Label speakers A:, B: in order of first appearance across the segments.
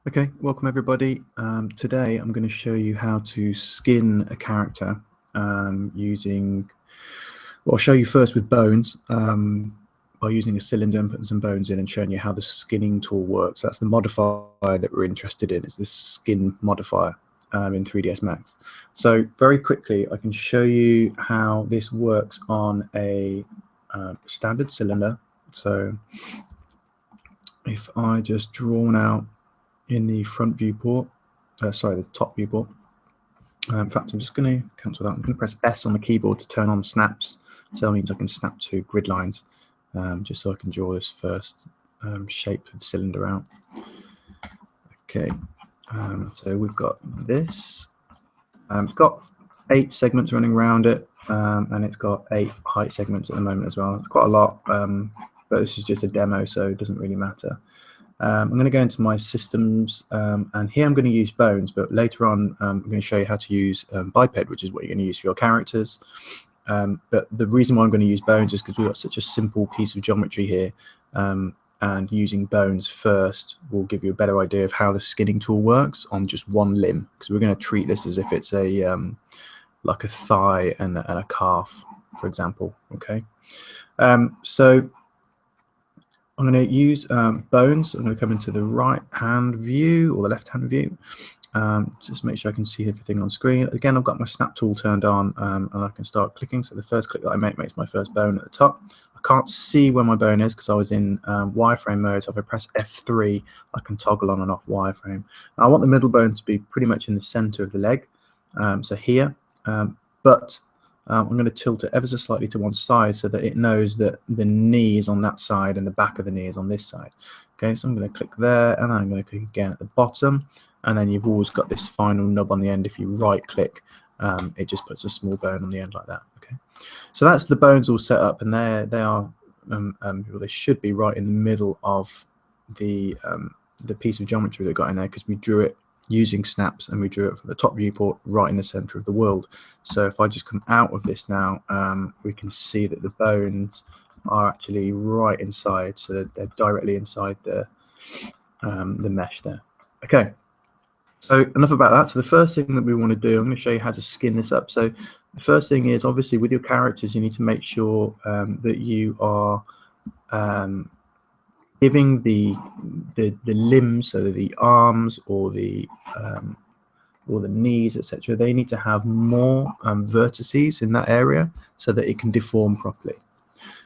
A: Okay, welcome everybody. Today I'm going to show you how to skin a character I'll show you first with bones by using a cylinder and putting some bones in and showing you how the skinning tool works. That's the modifier that we're interested in. It's this skin modifier in 3ds Max. So very quickly I can show you how this works on a standard cylinder. So if I just draw out in the front viewport, the top viewport. In fact, I'm just going to cancel that. I'm going to press S on the keyboard to turn on snaps. So that means I can snap to grid lines, just so I can draw this first shape of the cylinder out. Okay, so we've got this. It's got 8 segments running around it, and it's got 8 height segments at the moment as well. It's quite a lot, but this is just a demo, so it doesn't really matter. I'm going to go into my systems, and here I'm going to use bones, but later on I'm going to show you how to use biped, which is what you're going to use for your characters. But the reason why I'm going to use bones is because we've got such a simple piece of geometry here, and using bones first will give you a better idea of how the skinning tool works on just one limb, because we're going to treat this as if it's a like a thigh and a calf, for example. Okay, so I'm going to use bones. I'm going to come into the right hand view or the left hand view. Just make sure I can see everything on screen. Again, I've got my snap tool turned on, and I can start clicking. So the first click that I make makes my first bone at the top. I can't see where my bone is because I was in wireframe mode. So if I press F3, I can toggle on and off wireframe. Now, I want the middle bone to be pretty much in the center of the leg, so here, but I'm going to tilt it ever so slightly to one side so that it knows that the knee is on that side and the back of the knee is on this side. Okay, so I'm going to click there, and then I'm going to click again at the bottom, and then you've always got this final nub on the end. If you right click, it just puts a small bone on the end like that. Okay, so that's the bones all set up, and they are well, they should be right in the middle of the piece of geometry that got in there, because we drew it using snaps, and we drew it from the top viewport right in the center of the world. So if I just come out of this now, we can see that the bones are actually right inside, so they're directly inside the mesh there. Okay, so enough about that. So the first thing that we want to do, I'm going to show you how to skin this up. So the first thing is, obviously with your characters, you need to make sure that you are giving the limbs, so the arms or the knees, etc., they need to have more vertices in that area so that it can deform properly.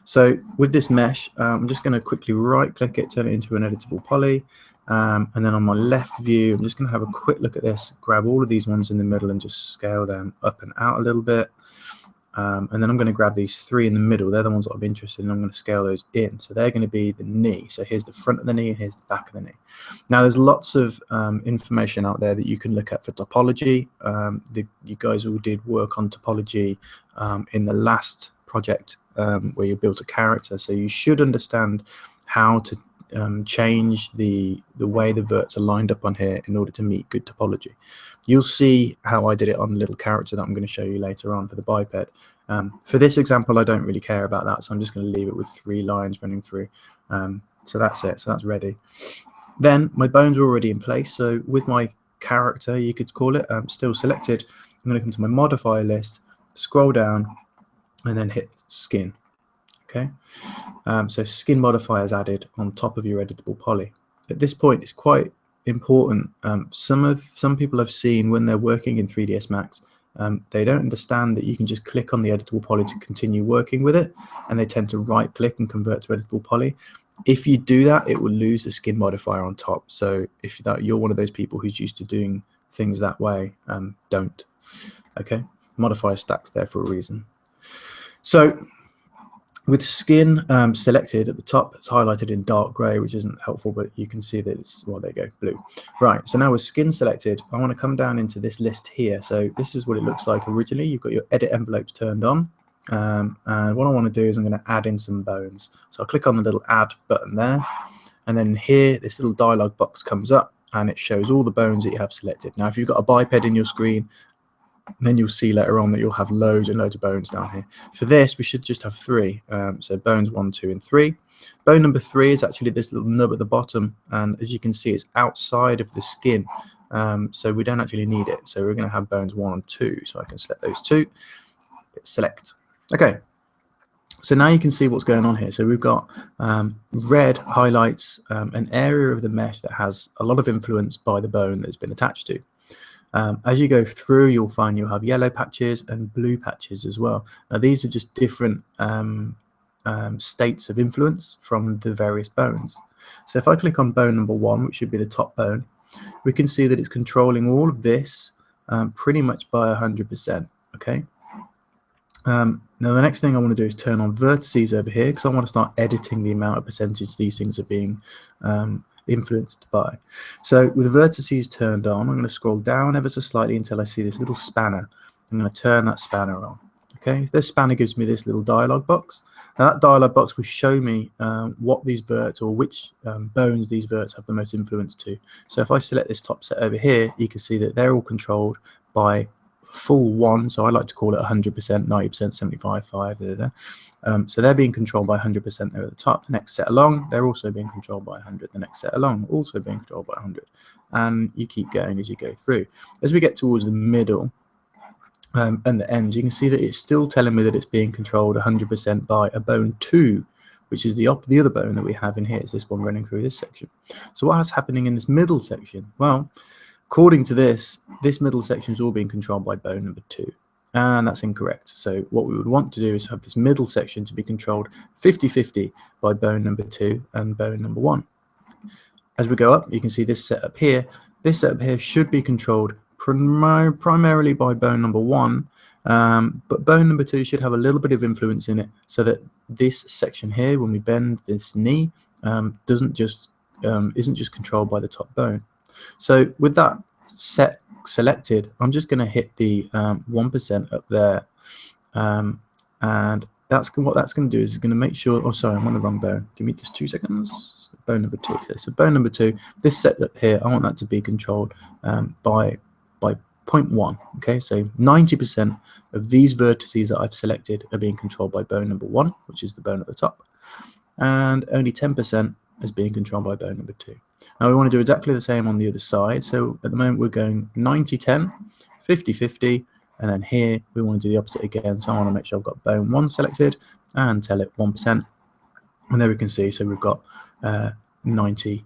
A: So with this mesh, I'm just going to quickly right click it, turn it into an editable poly, and then on my left view, I'm just going to have a quick look at this, grab all of these ones in the middle and just scale them up and out a little bit. And then I'm going to grab these 3 in the middle. They're the ones that I'm interested in. I'm going to scale those in. So they're going to be the knee. So here's the front of the knee, and here's the back of the knee. Now, there's lots of information out there that you can look at for topology. You guys all did work on topology in the last project where you built a character. So you should understand how to change the way the verts are lined up on here in order to meet good topology. You'll see how I did it on the little character that I'm going to show you later on for the biped. For this example, I don't really care about that, so I'm just going to leave it with 3 lines running through. So that's it. So that's ready. Then my bones are already in place. So with my character, you could call it, still selected, I'm going to come to my modifier list, scroll down, and then hit skin. Okay, so skin modifier is added on top of your editable poly. At this point, it's quite important. Some people have seen when they're working in 3ds Max, they don't understand that you can just click on the editable poly to continue working with it, and they tend to right click and convert to editable poly. If you do that, it will lose the skin modifier on top. So if you're one of those people who's used to doing things that way, don't. Okay, modifier stacks there for a reason. So with skin selected at the top, it's highlighted in dark gray, which isn't helpful, but you can see that it's, well, there you go, blue. Right, so now with skin selected, I want to come down into this list here. So this is what it looks like originally. You've got your edit envelopes turned on. And what I want to do is I'm going to add in some bones. So I'll click on the little add button there. And then here, this little dialog box comes up, and it shows all the bones that you have selected. Now, if you've got a biped in your screen, then you'll see later on that you'll have loads and loads of bones down here. For this, we should just have 3. So bones 1, 2, and 3. Bone number 3 is actually this little nub at the bottom, and as you can see, it's outside of the skin. So we don't actually need it. So we're going to have bones 1 and 2. So I can select those 2. Hit select. Okay. So now you can see what's going on here. So we've got red highlights an area of the mesh that has a lot of influence by the bone that's been attached to. As you go through, you'll find you'll have yellow patches and blue patches as well. Now these are just different states of influence from the various bones. So if I click on bone number 1, which should be the top bone, we can see that it's controlling all of this pretty much by 100%. Okay. Now the next thing I want to do is turn on vertices over here, because I want to start editing the amount of percentage these things are being influenced by. So with the vertices turned on, I'm going to scroll down ever so slightly until I see this little spanner. I'm going to turn that spanner on. Okay, this spanner gives me this little dialog box. Now that dialog box will show me what these verts, or which bones these verts have the most influence to. So if I select this top set over here, you can see that they're all controlled by full 1, so I like to call it 100%, 90%, 75, 5, so they're being controlled by 100% there at the top. The next set along, they're also being controlled by 100. The next set along, also being controlled by 100. And you keep going as you go through. As we get towards the middle and the ends, you can see that it's still telling me that it's being controlled 100% by a bone 2, which is the other bone that we have in here. Is this one running through this section. So what's happening in this middle section? Well, according to this middle section is all being controlled by bone number 2, and that's incorrect. So what we would want to do is have this middle section to be controlled 50-50 by bone number 2 and bone number 1. As we go up, you can see this setup here. This setup here should be controlled primarily by bone number 1, but bone number 2 should have a little bit of influence in it, so that this section here, when we bend this knee, isn't just controlled by the top bone. So with that selected, I'm just going to hit the 1% up there, and what that's going to do is it's going to make sure. Oh, sorry, I'm on the wrong bone. Give me just 2 seconds. Bone number 2. So bone number 2. This setup here, I want that to be controlled by 0.1. Okay, so 90% of these vertices that I've selected are being controlled by bone number 1, which is the bone at the top, and only 10% is being controlled by bone number 2. Now we want to do exactly the same on the other side. So at the moment we're going 90-10, 50-50, and then here we want to do the opposite again. So I want to make sure I've got bone 1 selected and tell it 1%. And there we can see, so we've got 90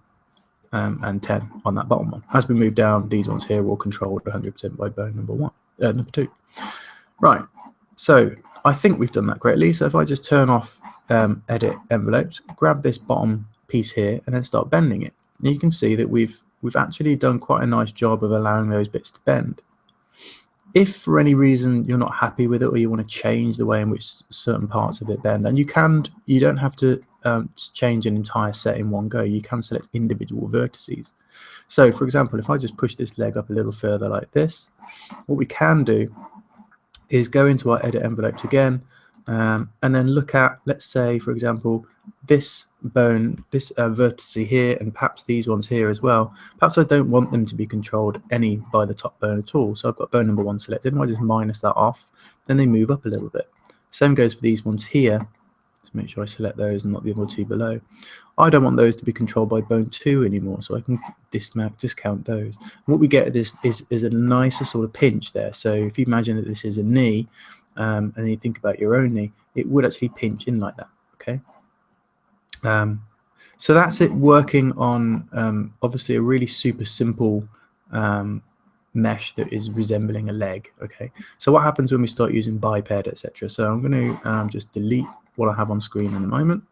A: and 10 on that bottom one. As we move down, these ones here will controlled 100% by bone number 2. Right, so I think we've done that greatly. So if I just turn off edit envelopes, grab this bottom piece here and then start bending it, you can see that we've actually done quite a nice job of allowing those bits to bend. If for any reason you're not happy with it, or you want to change the way in which certain parts of it bend, and you don't have to change an entire set in one go. You can select individual vertices. So for example, if I just push this leg up a little further like this, what we can do is go into our edit envelopes again, and then look at, let's say for example, this bone, this vertice here, and perhaps these ones here as well. Perhaps I don't want them to be controlled any by the top bone at all. So I've got bone number 1 selected, and I just minus that off, then they move up a little bit. Same goes for these ones here. To make sure I select those and not the other 2 below. I don't want those to be controlled by bone 2 anymore, so I can discount those. And what we get is a nicer sort of pinch there. So if you imagine that this is a knee, and then you think about your own knee, it would actually pinch in like that. Okay. So that's it, working on obviously a really super simple mesh that is resembling a leg. Okay, so what happens when we start using biped, etc.? So I'm going to just delete what I have on screen in a moment.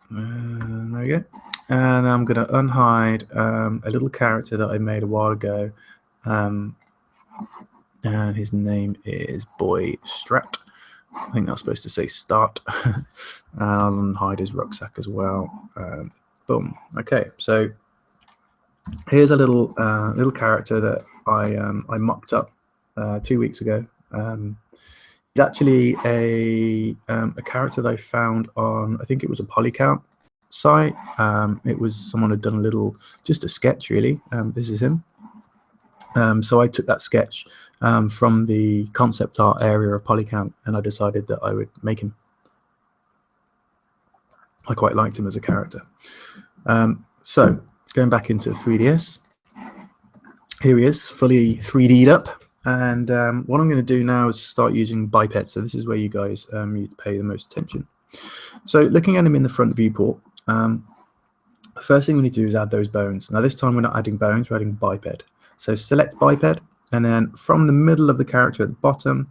A: There we go. And I'm going to unhide a little character that I made a while ago, and his name is Boy Strat. I think that's supposed to say start. And hide his rucksack as well. Boom. Okay, so here's a little character that I mocked up 2 weeks ago. It's actually a character that I found on, I think it was a Polycount site. It was someone had done just a sketch really. This is him. So I took that sketch from the concept art area of Polycount, and I decided that I would make him. I quite liked him as a character. So going back into 3ds, here he is, fully 3D'd up. And what I'm going to do now is start using biped. So this is where you guys need to pay the most attention. So looking at him in the front viewport, the first thing we need to do is add those bones. Now this time we're not adding bones, we're adding biped. So select biped, and then from the middle of the character at the bottom,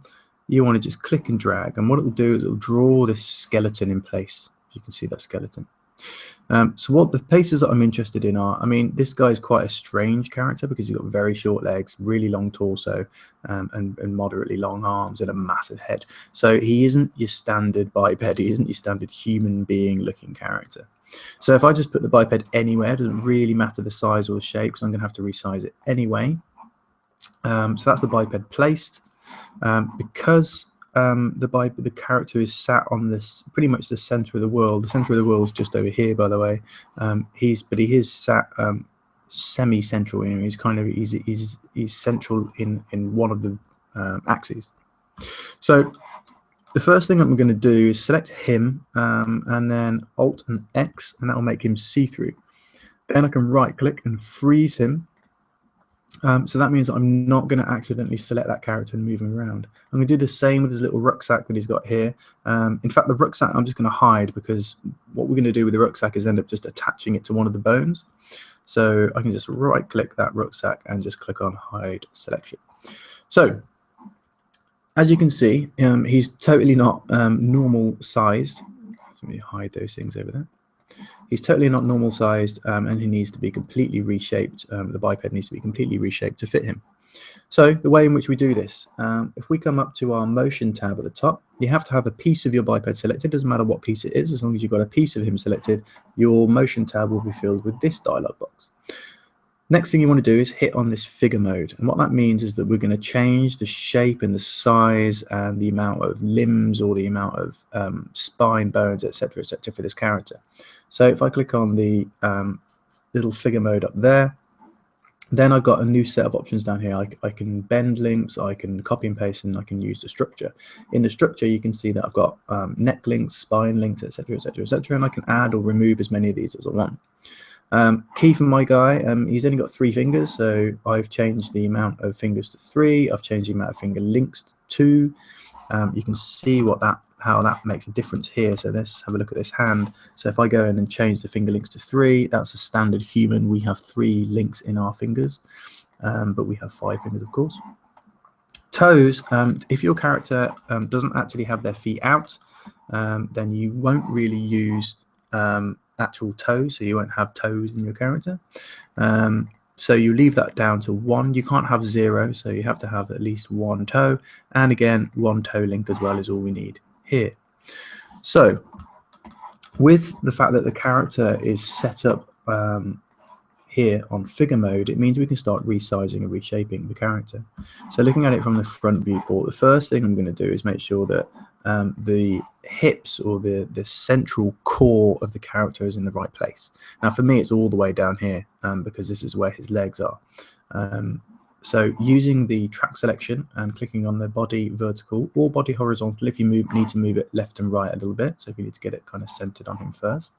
A: you want to just click and drag. And what it'll do is it'll draw this skeleton in place. You can see that skeleton. So what the places that I'm interested in are, I mean, this guy is quite a strange character because he's got very short legs, really long torso, and moderately long arms and a massive head. So he isn't your standard biped, he isn't your standard human being looking character. So if I just put the biped anywhere, it doesn't really matter the size or the shape, because I'm going to have to resize it anyway. So that's the biped placed. Because the character is sat on this pretty much the center of the world. The center of the world is just over here, by the way. He is sat semi-central. You know, he's central in one of the axes. So the first thing I'm going to do is select him, and then Alt and X, and that will make him see-through. Then I can right-click and freeze him. So that means I'm not going to accidentally select that character and move him around. I'm going to do the same with his little rucksack that he's got here. In fact, the rucksack I'm just going to hide, because what we're going to do with the rucksack is end up just attaching it to one of the bones. So I can just right-click that rucksack and just click on Hide Selection. So as you can see, he's totally not normal sized. Let me hide those things over there. He's totally not normal sized, and he needs to be completely reshaped. The biped needs to be completely reshaped to fit him. So the way in which we do this, if we come up to our motion tab at the top, you have to have a piece of your biped selected. Doesn't matter what piece it is, as long as you've got a piece of him selected, your motion tab will be filled with this dialog box. Next thing you want to do is hit on this figure mode, and what that means is that we're going to change the shape and the size and the amount of limbs, or the amount of spine, bones, etc., for this character. So if I click on the little figure mode up there, then I've got a new set of options down here. I can bend links, I can copy and paste, and I can use the structure. In the structure, you can see that I've got neck links, spine links, etc., and I can add or remove as many of these as I want. Key for my guy, he's only got 3 fingers, so I've changed the amount of fingers to 3. I've changed the amount of finger links to 2. You can see how that makes a difference here. So let's have a look at this hand. So if I go in and change the finger links to 3, that's a standard human. We have 3 links in our fingers, but we have 5 fingers, of course. Toes, if your character doesn't actually have their feet out, then you won't really use actual toes, so you won't have toes in your character. So you leave that down to 1. You can't have 0, so you have to have at least 1 toe, and again 1 toe link as well is all we need here. So with the fact that the character is set up here on figure mode, it means we can start resizing and reshaping the character. So looking at it from the front viewport, the first thing I'm going to do is make sure that the hips, or the central core of the character, is in the right place. Now for me it's all the way down here, because this is where his legs are. So using the track selection and clicking on the body vertical or body horizontal, if you need to move it left and right a little bit, so if you need to get it kind of centered on him first.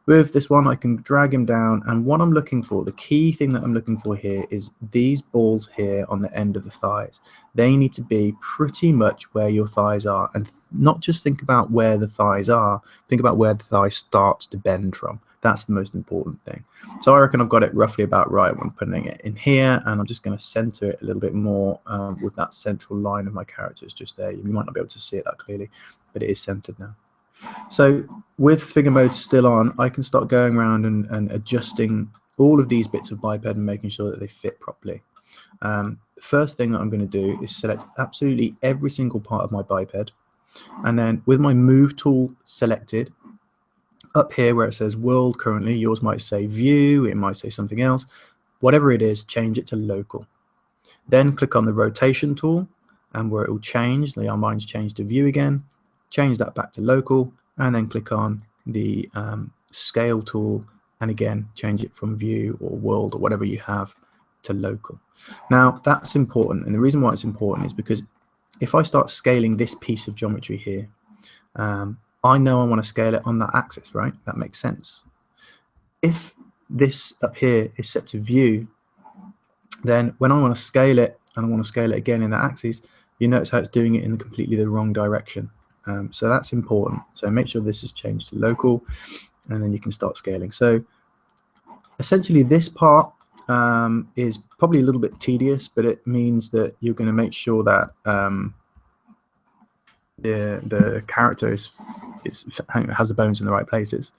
A: With this one, I can drag him down, and what I'm looking for, the key thing that I'm looking for here, is these balls here on the end of the thighs. They need to be pretty much where your thighs are, and not just think about where the thighs are, think about where the thigh starts to bend from. That's the most important thing. So I reckon I've got it roughly about right when I'm putting it in here, and I'm just going to center it a little bit more with that central line of my characters just there. You might not be able to see it that clearly, but it is centered now. So with figure mode still on, I can start going around and adjusting all of these bits of biped and making sure that they fit properly. The first thing that I'm going to do is select absolutely every single part of my biped, and then with my move tool selected, up here where it says world currently, yours might say view, it might say something else, whatever it is, change it to local. Then click on the rotation tool, and where it will change, mine's changed to view again, change that back to local, and then click on the scale tool, and again change it from view or world or whatever you have to local. Now that's important, and the reason why it's important is because if I start scaling this piece of geometry here, I know I want to scale it on that axis, right? That makes sense. If this up here is set to view, then when I want to scale it and I want to scale it again in that axis, you notice how it's doing it in completely the wrong direction. So that's important. So make sure this is changed to local, and then you can start scaling. So essentially this part is probably a little bit tedious, but it means that you're going to make sure that the character has the bones in the right places.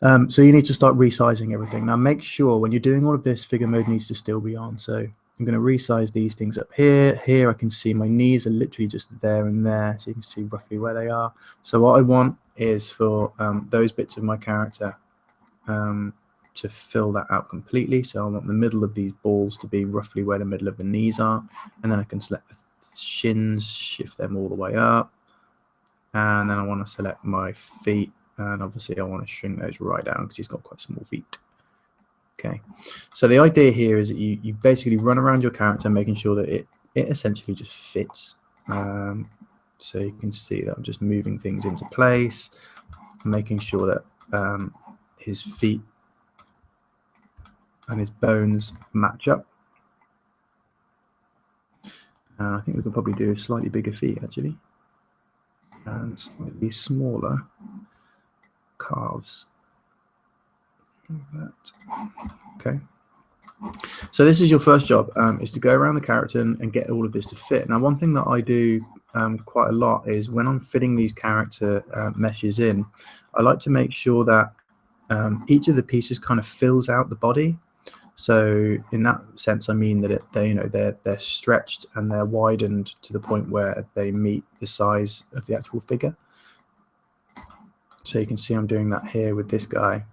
A: So you need to start resizing everything. Now make sure when you're doing all of this, figure mode needs to still be on. So I'm going to resize these things up here. Here I can see my knees are literally just there and there, so you can see roughly where they are. So what I want is for those bits of my character to fill that out completely. So I want the middle of these balls to be roughly where the middle of the knees are, and then I can select the shins, shift them all the way up, and then I want to select my feet, and obviously I want to shrink those right down because he's got quite small feet. Okay, so the idea here is that you basically run around your character making sure that it essentially just fits. So you can see that I'm just moving things into place, making sure that his feet and his bones match up. I think we can probably do slightly bigger feet actually, and slightly smaller calves. Like that. Okay. So this is your first job, is to go around the character and get all of this to fit. Now, one thing that I do quite a lot is when I'm fitting these character meshes in, I like to make sure that each of the pieces kind of fills out the body. So in that sense, I mean that they're stretched and they're widened to the point where they meet the size of the actual figure. So you can see I'm doing that here with this guy.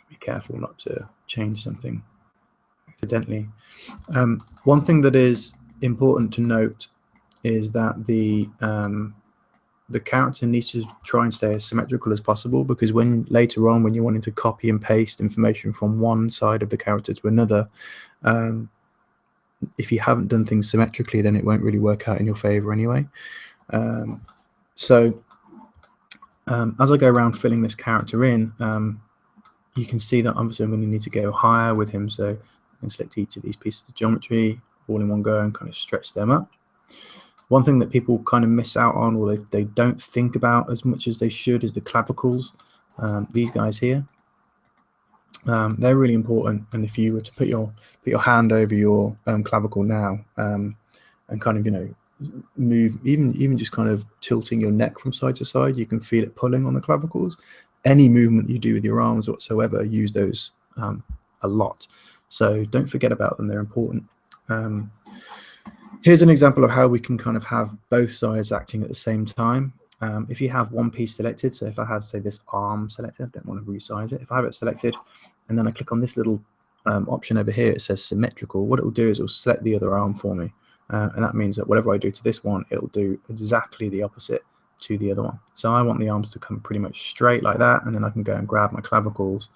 A: Be careful not to change something accidentally. One thing that is important to note is that the character needs to try and stay as symmetrical as possible, because later on when you're wanting to copy and paste information from one side of the character to another, if you haven't done things symmetrically, then it won't really work out in your favor anyway. So as I go around filling this character in, you can see that obviously I'm going to need to go higher with him, so I can select each of these pieces of geometry all in one go and kind of stretch them up. One thing that people kind of miss out on, or they don't think about as much as they should, is the clavicles. These guys here, they're really important. And if you were to put your hand over your clavicle now, and kind of move, even just kind of tilting your neck from side to side, you can feel it pulling on the clavicles. Any movement you do with your arms whatsoever, use those a lot. So don't forget about them; they're important. Here's an example of how we can kind of have both sides acting at the same time. If you have one piece selected, so if I had, say, this arm selected, I don't want to resize it. If I have it selected, and then I click on this little option over here, it says symmetrical. What it will do is it will select the other arm for me, and that means that whatever I do to this one, it'll do exactly the opposite to the other one. So I want the arms to come pretty much straight like that, and then I can go and grab my clavicles.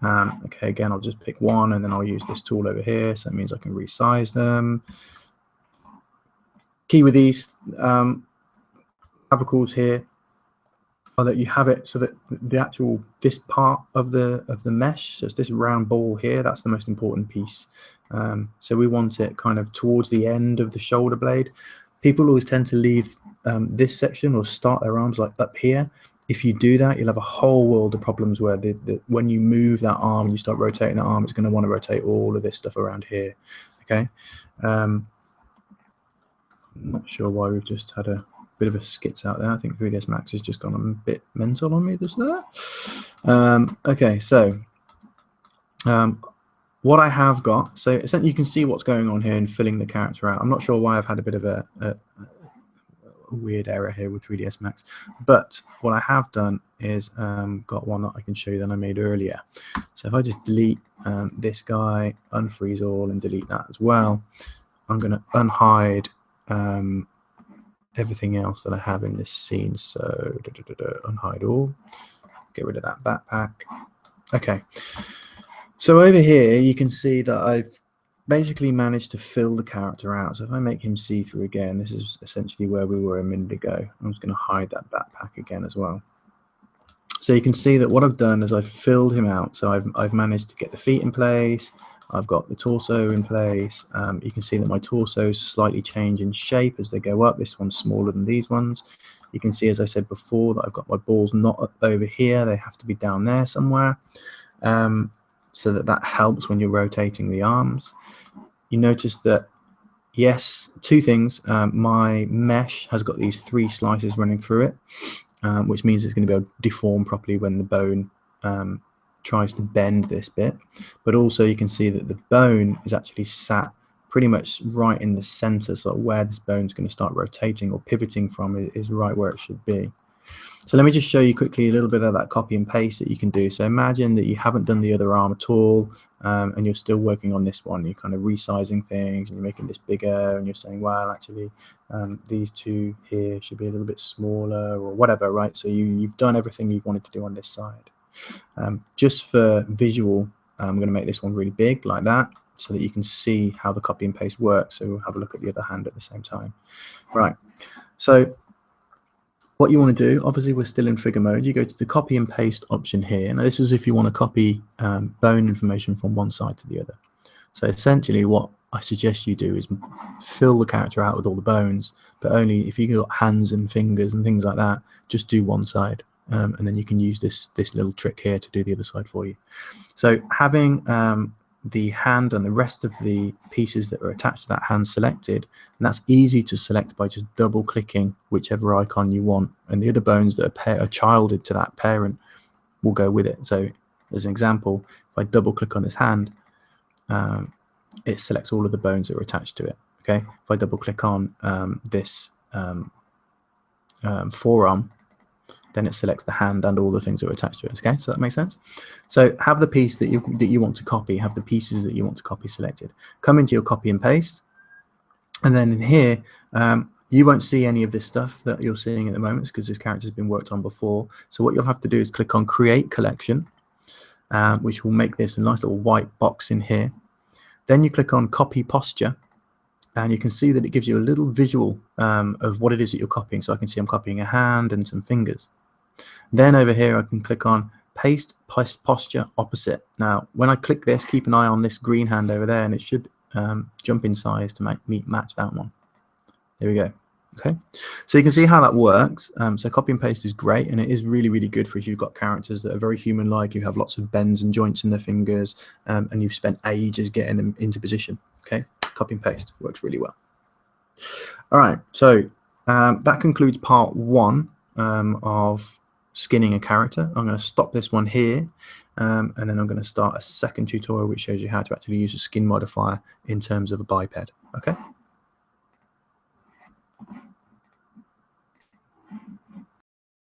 A: Okay, again, I'll just pick one, and then I'll use this tool over here, so it means I can resize them. Key with these clavicles here are that you have it so that this part of the mesh, so it's this round ball here, that's the most important piece. So we want it kind of towards the end of the shoulder blade. People always tend to leave this section or start their arms like up here. If you do that, you'll have a whole world of problems where when you move that arm and you start rotating the arm, it's going to want to rotate all of this stuff around here. Okay. I'm not sure why we've just had a bit of a skits out there. I think 3ds Max has just gone a bit mental on me this there. Okay, so what I have got, so essentially you can see what's going on here in filling the character out. I'm not sure why I've had a bit of a weird error here with 3ds Max, but what I have done is got one that I can show you that I made earlier. So if I just delete this guy, unfreeze all, and delete that as well, I'm going to unhide everything else that I have in this scene. So unhide all, get rid of that backpack. Okay, So over here, you can see that I've basically managed to fill the character out. So if I make him see-through again, this is essentially where we were a minute ago. I'm just going to hide that backpack again as well. So you can see that what I've done is I've filled him out. So I've managed to get the feet in place. I've got the torso in place. You can see that my torsos slightly change in shape as they go up. This one's smaller than these ones. You can see, as I said before, that I've got my balls not up over here. They have to be down there somewhere. So that helps when you're rotating the arms. You notice that, yes, two things. My mesh has got these 3 slices running through it, which means it's going to be able to deform properly when the bone tries to bend this bit. But also you can see that the bone is actually sat pretty much right in the center, so where this bone's going to start rotating or pivoting from is right where it should be. So let me just show you quickly a little bit of that copy and paste that you can do. So imagine that you haven't done the other arm at all, and you're still working on this one. You're kind of resizing things and you're making this bigger, and you're saying, well, actually, these 2 here should be a little bit smaller or whatever, right? So you've done everything you wanted to do on this side. Just for visual, I'm going to make this one really big like that so that you can see how the copy and paste works. So we'll have a look at the other hand at the same time. Right. So what you want to do, obviously we're still in figure mode, you go to the copy and paste option here. Now this is if you want to copy bone information from one side to the other. So essentially what I suggest you do is fill the character out with all the bones, but only if you've got hands and fingers and things like that, just do one side. And then you can use this little trick here to do the other side for you. So having the hand and the rest of the pieces that are attached to that hand selected, and that's easy to select by just double clicking whichever icon you want, and the other bones that are childed to that parent will go with it. So as an example, if I double click on this hand, it selects all of the bones that are attached to it. Okay, if I double click on this forearm, then it selects the hand and all the things that are attached to it. Okay, so that makes sense. So have the piece that you want to copy, have the pieces that you want to copy selected. Come into your copy and paste, and then in here you won't see any of this stuff that you're seeing at the moment because this character has been worked on before. So what you'll have to do is click on Create Collection, which will make this a nice little white box in here. Then you click on Copy Posture, and you can see that it gives you a little visual of what it is that you're copying. So I can see I'm copying a hand and some fingers. Then over here I can click on Paste Posture Opposite. Now when I click this, keep an eye on this green hand over there, and it should jump in size to match that one. There we go. Okay, so you can see how that works. So copy and paste is great, and it is really, really good for if you've got characters that are very human-like, you have lots of bends and joints in their fingers, and you've spent ages getting them into position. Okay, copy and paste works really well. All right, so that concludes part 1 of skinning a character. I'm going to stop this one here, and then I'm going to start a second tutorial which shows you how to actually use a skin modifier in terms of a biped. Okay.